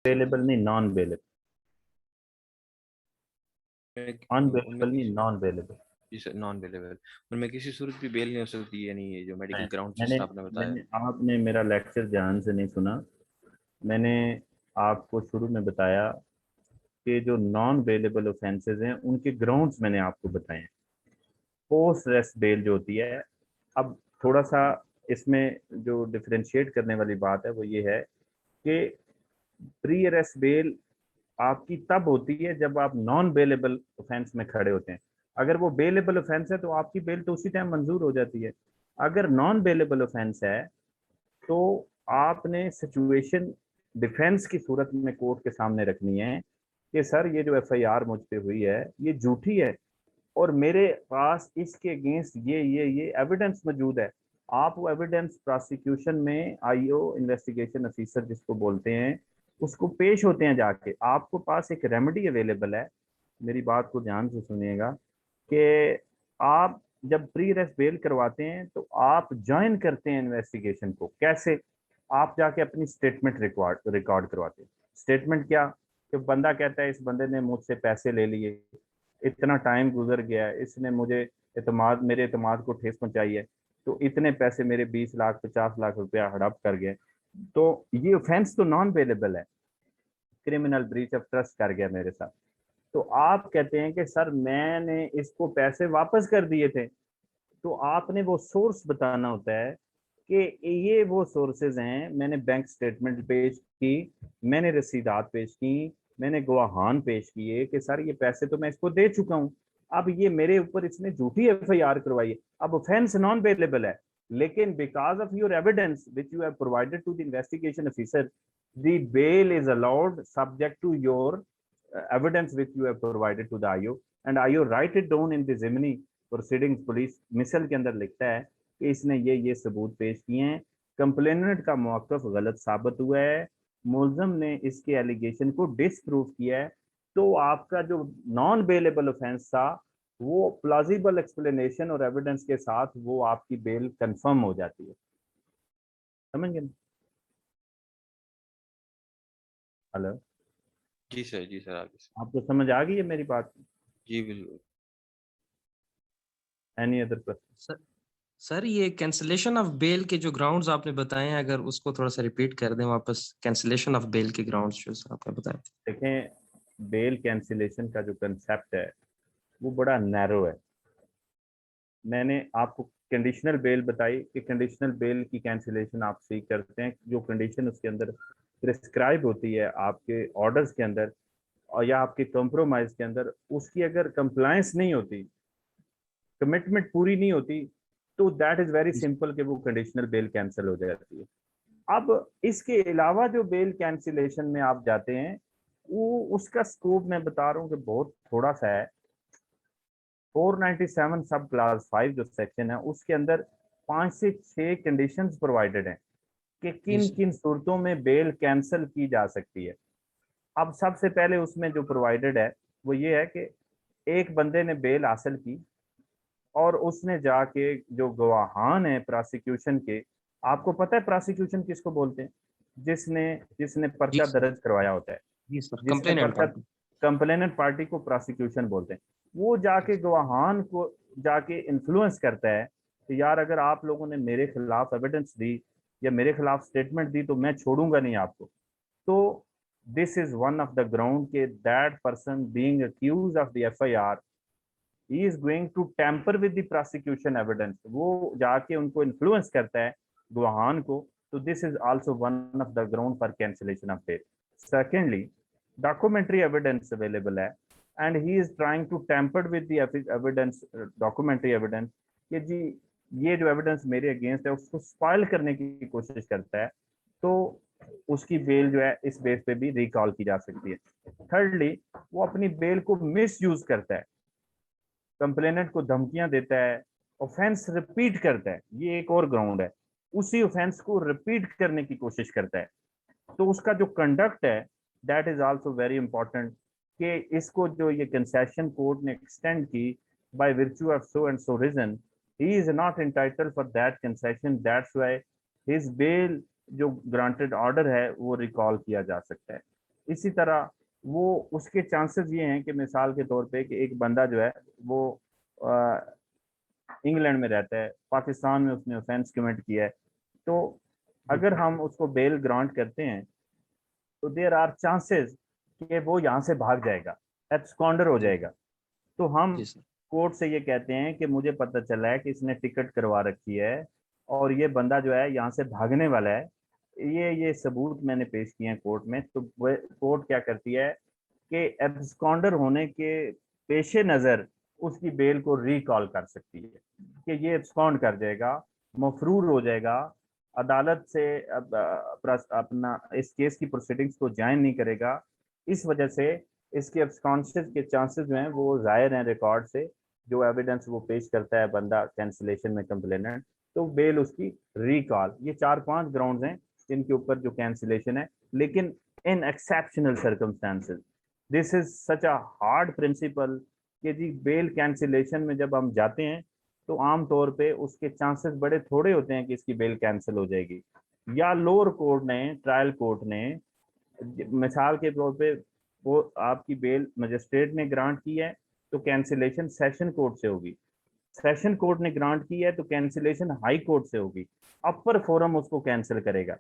Bailable नहीं, non bailable. उनमें अनबेलेबल नहीं, नॉन बेलेबल। नॉन अवेलेबल, उनमें किसी सूरत भी बेल नहीं हो सकती, यानी ये जो मेडिकल ग्राउंड मैंने जैसा आपने बताया। मैंने आपने मेरा लेक्चर ध्यान से नहीं सुना। मैंने आपको शुरू में बताया कि जो नॉन बेलेबल ऑफेंसेस हैं उनके ग्राउंड्स मैंने आपको बताए हैं। पोस्ट रेस्ट बेल जो होती है, अब थोड़ा सा इसमें जो डिफरेंशिएट करने वाली बात है वो ये है कि प्री अरेस्ट बेल आपकी तब होती है जब आप नॉन बेलेबल ऑफेंस में खड़े होते हैं। अगर वो बेलेबल ऑफेंस है तो आपकी बेल तो उसी टाइम मंजूर हो जाती है। अगर नॉन बेलेबल ऑफेंस है तो आपने सिचुएशन डिफेंस की सूरत में कोर्ट के सामने रखनी है कि सर ये जो एफआईआर मुझ पे हुई है ये झूठी है और मेरे पास इसके अगेंस्ट ये एविडेंस मौजूद है। आप वो एविडेंस प्रोसिक्यूशन में आईओ इन्वेस्टिगेशन ऑफिसर जिसको बोलते हैं उसको पेश होते हैं जाके। आपको पास एक रेमेडी अवेलेबल है। मेरी बात को ध्यान से सुनिएगा कि आप जब प्री अरेस्ट बेल करवाते हैं तो आप ज्वाइन करते हैं इन्वेस्टिगेशन को। कैसे? आप जाके अपनी स्टेटमेंट रिकॉर्ड रिकॉर्ड करवाते हैं। स्टेटमेंट क्या? कि बंदा कहता है इस बंदे ने मुझसे पैसे ले लिए, इतना टाइम गुजर गया, इसने मुझे मेरे एतमाद को ठेस पहुंचाई है, तो इतने पैसे मेरे 20 लाख 50 लाख रुपया हड़प कर गए। तो ये ऑफेंस तो नॉन वेलेबल है, क्रिमिनल ब्रीच ऑफ ट्रस्ट कर गया मेरे साथ। तो आप कहते हैं कि सर मैंने इसको पैसे वापस कर दिए थे। तो आपने वो सोर्स बताना होता है कि ये वो सोर्सेज हैं, मैंने बैंक स्टेटमेंट पेश की, मैंने रसीदात पेश की, मैंने गवाहान पेश किए कि सर ये पैसे तो मैं इसको दे चुका हूं। अब ये मेरे ऊपर इसने झूठी एफआईआर करवाई है। अब ऑफेंस नॉन बेलेबल है, लेकिन because of your evidence which you have provided to the investigation officer, the bail is allowed subject to your evidence which you have provided to the IO, and IO write it down in the Zimni proceedings। Police मिसल के अंदर लिखता है कि इसने ये सबूत पेश किए हैं, कंप्लेनेंट का मौकफ गलत साबित हुआ है, मुलजम ने इसके एलिगेशन को डिसप्रूव किया है, तो आपका जो नॉन बेलेबल ऑफेंस था वो प्लाजिबल एक्सप्लेनेशन और एविडेंस के साथ वो आपकी बेल कंफर्म हो जाती है। समझ गए? हेलो, जी सर आगे से। आपको समझ आ गई है मेरी बात? जी बिल्कुल। Any other question? Sir sir ये कैंसिलेशन ऑफ बेल के जो ग्राउंड्स आपने बताए हैं, अगर उसको थोड़ा सा रिपीट कर दें वापस, कैंसिलेशन ऑफ बेल के ग्राउंड्स जो सर आपने बताए थे। देखें, बेल कैंसिलेशन का जो कंसेप्ट है वो बड़ा नैरो है। मैंने आपको कंडीशनल बेल बताई कि कंडीशनल बेल की कैंसिलेशन आप सीख करते हैं, जो कंडीशन उसके अंदर प्रिस्क्राइब होती है आपके ऑर्डर्स के अंदर और या आपके कॉम्प्रोमाइज के अंदर, उसकी अगर कंप्लायंस नहीं होती, कमिटमेंट पूरी नहीं होती, तो दैट इज वेरी सिंपल कि वो कंडीशनल बेल कैंसिल हो जाती है। अब इसके अलावा जो बेल कैंसिलेशन में आप जाते हैं वो उसका स्कोप मैं बता रहा हूँ कि बहुत थोड़ा सा है। 497 सब क्लास 5 जो सेक्शन है उसके अंदर 5 से 6 कंडीशंस प्रोवाइडेड हैं कि जी किन सर। किन सूरतों में बेल कैंसिल की जा सकती है। अब सबसे पहले उसमें जो प्रोवाइडेड है वो ये है कि एक बंदे ने बेल हासिल की और उसने जाके जो गवाहान है प्रोसिक्यूशन के, आपको पता है प्रोसिक्यूशन किसको बोलते हैं? जिसने जिसने जी पर्चा सर। दर्ज करवाया होता है, जी सर, जिसने कंप्लेनेंट पर्चा, पार्टी। कंप्लेनेंट पार्टी को प्रोसिक्यूशन बोलते हैं। वो जाके गवाहान को जाके इन्फ्लुएंस करता है कि यार अगर आप लोगों ने मेरे खिलाफ एविडेंस दी या मेरे खिलाफ स्टेटमेंट दी तो मैं छोड़ूंगा नहीं आपको। तो this is one of the ground के that person being accused of the FIR, he is going to tamper with the prosecution evidence. वो जाके उनको इन्फ्लुएंस करता है गवाहान को। तो this is also one of the ground for cancellation of bail. Secondly, documentary evidence available है and he is trying to tamper with the evidence, documentary evidence, कि जी ये जो एविडेंस मेरे अगेंस्ट है उसको स्पॉइल करने की कोशिश करता है, तो उसकी बेल जो है इस बेस पे भी रिकॉल की जा सकती है। थर्डली, वो अपनी बेल को मिस यूज करता है, कंप्लेनेंट को धमकियां देता है, ऑफेंस रिपीट करता है, ये एक और ग्राउंड है, उसी ऑफेंस को रिपीट करने की कोशिश करता है। तो उसका जो कंडक्ट है that is also very important, कि इसको जो ये कंसेशन कोर्ट ने एक्सटेंड की by virtue of so and so reason, he is not entitled for that concession, that's why his bail जो ग्रांटेड ऑर्डर है वो रिकॉल किया जा सकता है। इसी तरह वो उसके चांसेस ये हैं कि मिसाल के तौर पे कि एक बंदा जो है वो इंग्लैंड में रहता है, पाकिस्तान में उसने ऑफेंस कमिट किया है, तो अगर हम उसको बेल ग्रांट करते हैं तो देयर आर चांसेस कि वो यहाँ से भाग जाएगा, एब्सकॉन्डर हो जाएगा। तो हम जी सर। कोर्ट से ये कहते हैं कि मुझे पता चला है कि इसने टिकट करवा रखी है और ये बंदा जो है यहाँ से भागने वाला है, ये सबूत मैंने पेश किए हैं कोर्ट में, तो कोर्ट क्या करती है कि एब्सकॉन्डर होने के पेशे नज़र उसकी बेल को रिकॉल कर सकती है कि ये एब्सकॉन्ड कर जाएगा, मफरूर हो जाएगा, अदालत से अपना इस केस की प्रोसीडिंग्स को ज्वाइन नहीं करेगा। इस वजह से इसके एब्सकॉन्शन के चांसेस जो हैं वो जाहिर हैं रिकॉर्ड से, जो एविडेंस वो पेश करता है बंदा कैंसिलेशन में कंप्लेनेंट, तो बेल उसकी रिकॉल। ये 4-5 ग्राउंड्स हैं जिनके ऊपर जो कैंसिलेशन है, लेकिन in exceptional circumstances this is such a hard principle कि जी बेल कैंसिलेशन में जब हम जाते हैं तो आम तौर पे उसके चांसेस बड़े थोड़े होते हैं कि इसकी बेल कैंसिल हो जाएगी, या लोअर कोर्ट ने, ट्रायल कोर्ट ने, मिसाल के तौर पे वो आपकी बेल मजिस्ट्रेट ने ग्रांट की है तो कैंसिलेशन सेशन कोर्ट से होगी, सेशन कोर्ट ने ग्रांट की है तो कैंसिलेशन हाई कोर्ट से होगी, अपर फोरम उसको कैंसिल करेगा,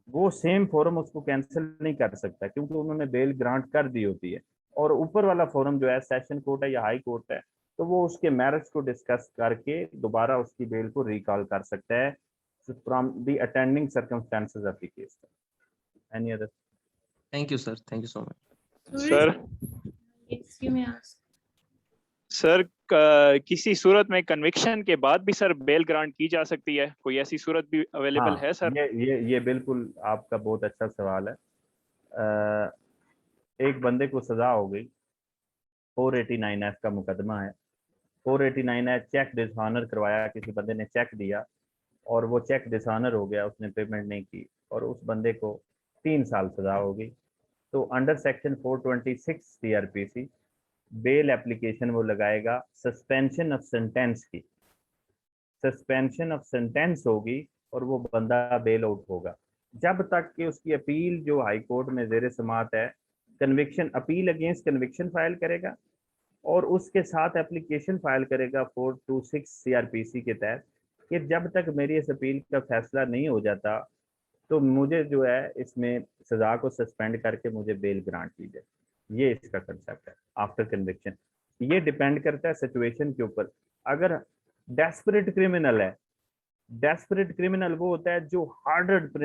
वो सेम फोरम उसको कैंसिल नहीं कर सकता क्योंकि उन्होंने बेल ग्रांट कर दी होती है, और ऊपर वाला फोरम जो है सेशन कोर्ट है या हाई कोर्ट है, तो वो उसके मैरिट्स को डिस्कस करके दोबारा उसकी बेल को रिकॉल कर सकता है from the attending circumstances of the case. Any other? Thank you sir, thank you so much sir. Yes, you may ask. Sir किसी सूरत में कन्विक्शन के बाद भी सर बेल ग्रांट की जा सकती है, कोई ऐसी सूरत भी अवेलेबल है सर? ये बिल्कुल आपका बहुत अच्छा सवाल है। एक बंदे को सजा हो गई, 489F का मुकदमा है, 489F चेक डिसऑनर करवाया, किसी बंदे ने चेक दिया और वो चेक डिसऑनर हो गया, उसने पेमेंट नहीं की और उस बंदे को 3 साल सजा हो गई, तो under section 426 CRPC bail application वो लगाएगा सस्पेंशन ऑफ सेंटेंस की, सस्पेंशन ऑफ सेंटेंस होगी और वो बंदा बेल आउट होगा जब तक कि उसकी अपील जो हाई कोर्ट में जेर समात है, conviction appeal against conviction file करेगा और उसके साथ एप्लीकेशन फाइल करेगा 426 CRPC के तहत कि जब तक मेरी इस अपील का फैसला नहीं हो जाता तो मुझे जो है इसमें सजा को सस्पेंड करके मुझे बेल ग्रांट की जाए। ये इसका कंसेप्ट है आफ्टर कन्विक्शन। ये डिपेंड करता है सिचुएशन के ऊपर। अगर डेस्परेट क्रिमिनल है, डेस्परेट क्रिमिनल वो होता है जो हार्डर्ड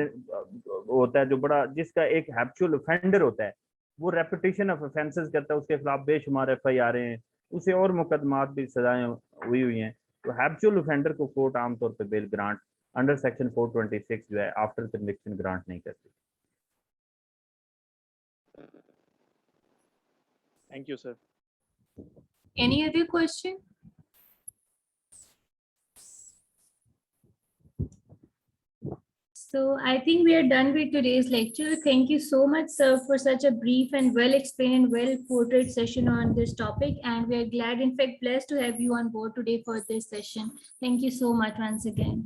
होता है, जो बड़ा, जिसका एक हैबिचुअल ऑफेंडर होता है, वो रेपिटेशन ऑफ ऑफेंसेस करता है, उसके खिलाफ बेशुमार FIR हैं, उसे और मुकदमात भी सजाएं हुई हैं, तो हैबिचुअल ऑफेंडर को कोर्ट आमतौर पर बेल ग्रांट अंडर सेक्शन 426 जो है आफ्टर कन्विक्शन ग्रांट नहीं करती। Thank you sir. Any other question? So I think we are done with today's lecture. Thank you so much, sir, for such a brief and well explained and well portrayed session on this topic. And we are glad, in fact, blessed to have you on board today for this session. Thank you so much once again.